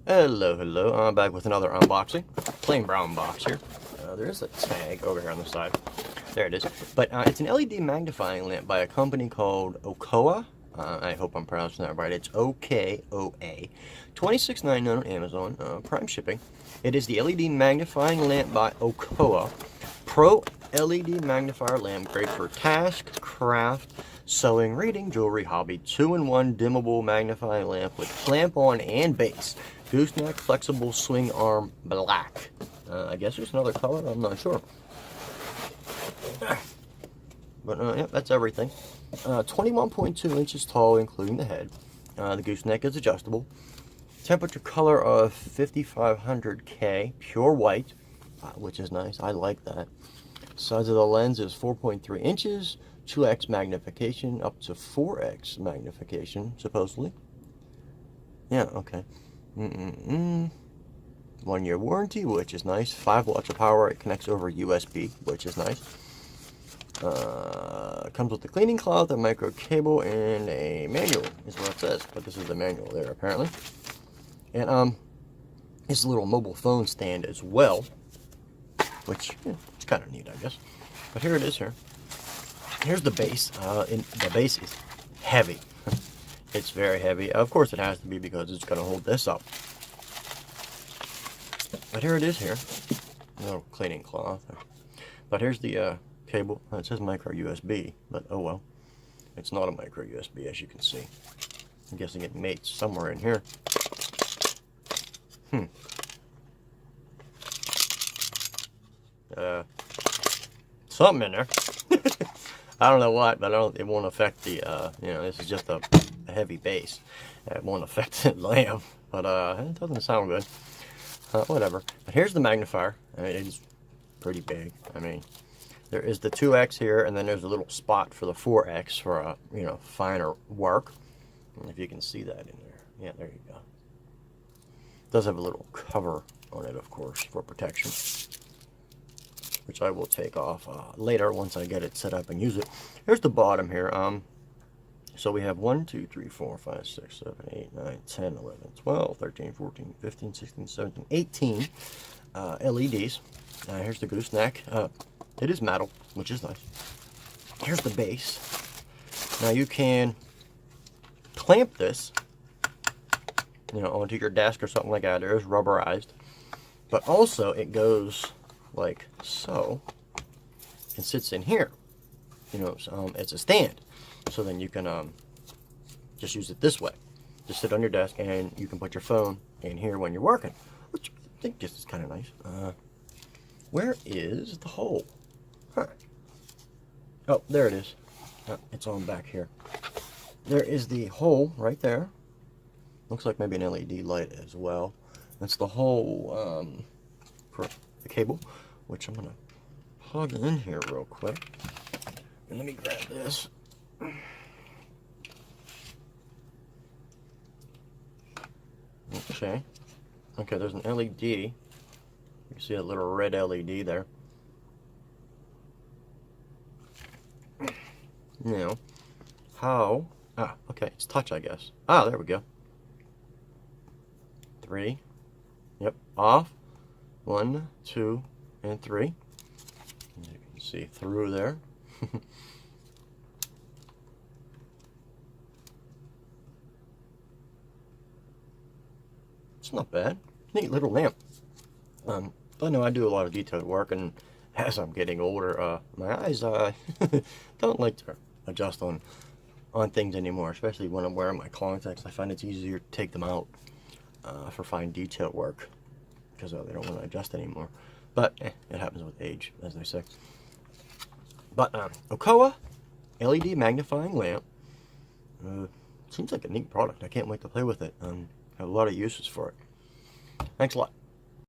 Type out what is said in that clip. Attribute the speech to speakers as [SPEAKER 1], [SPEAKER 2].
[SPEAKER 1] Hello. I'm back with another unboxing. Plain brown box here. There is a tag over here on the side. There it is. But it's an LED magnifying lamp by a company called OKOA. I hope I'm pronouncing that right. It's OKOA. $26.99 on Amazon. Prime shipping. It is the LED magnifying lamp by OKOA. Pro LED magnifier lamp, great for task, craft, sewing, reading, jewelry, hobby. 2-in-1 dimmable magnifying lamp with clamp on and base. Gooseneck Flexible Swing arm, black. I guess there's another color, I'm not sure. But yeah, that's everything. 21.2 inches tall, including the head. The gooseneck is adjustable. Temperature color of 5500K, pure white, which is nice. I like that. Size of the lens is 4.3 inches, 2x magnification, up to 4x magnification, supposedly. Yeah, okay. 1-year warranty, which is nice. 5 watts of power. It connects over USB, which is nice. Comes with a cleaning cloth, a micro cable, and a manual, is what it says. But this is the manual there, apparently. And it's a little mobile phone stand as well, which it's kind of neat, I guess. But here it is here. Here's the base. The base is heavy. It's very heavy. Of course it has to be because it's going to hold this up. But here it is here. A little cleaning cloth. But here's the cable. It says micro USB, but oh well. It's not a micro USB, as you can see. I'm guessing it mates somewhere in here. Something in there. I don't know what, but it won't affect the, this is just a heavy base. It won't affect the lamp, but it doesn't sound good. Whatever. But here's the magnifier. I mean, it's pretty big. I mean, there is the 2x here, and then there's a little spot for the 4x for, finer work. If you can see that in there. Yeah, there you go. It does have a little cover on it, of course, for protection, which I will take off later once I get it set up and use it. Here's the bottom here. So we have 1, 2, 3, 4, 5, 6, 7, 8, 9, 10, 11, 12, 13, 14, 15, 16, 17, 18 LEDs. Here's the gooseneck. It is metal, which is nice. Here's the base. Now you can clamp this, onto your desk or something like that. It is rubberized. But also it goes like so and sits in here. It's a stand. So then you can just use it this way. Just sit on your desk and you can put your phone in here when you're working, which I think this is kind of nice. Where is the hole? Huh. Oh, there it is. It's on back here. There is the hole right there. Looks like maybe an LED light as well. That's the hole for the cable, which I'm gonna plug in here real quick. And let me grab this. Okay, there's an LED. You can see a little red LED there. Now, how? Okay, it's touch, I guess. There we go. 3. Yep, off. 1, 2, and 3. You can see through there. It's not bad. Neat little lamp. I know I do a lot of detailed work, and as I'm getting older, my eyes don't like to adjust on things anymore, especially when I'm wearing my contacts. I find it's easier to take them out for fine detail work because they don't want to adjust anymore. But it happens with age, as they say. But OKOA LED magnifying lamp seems like a neat product. I can't wait to play with it. Have a lot of uses for it. Thanks a lot.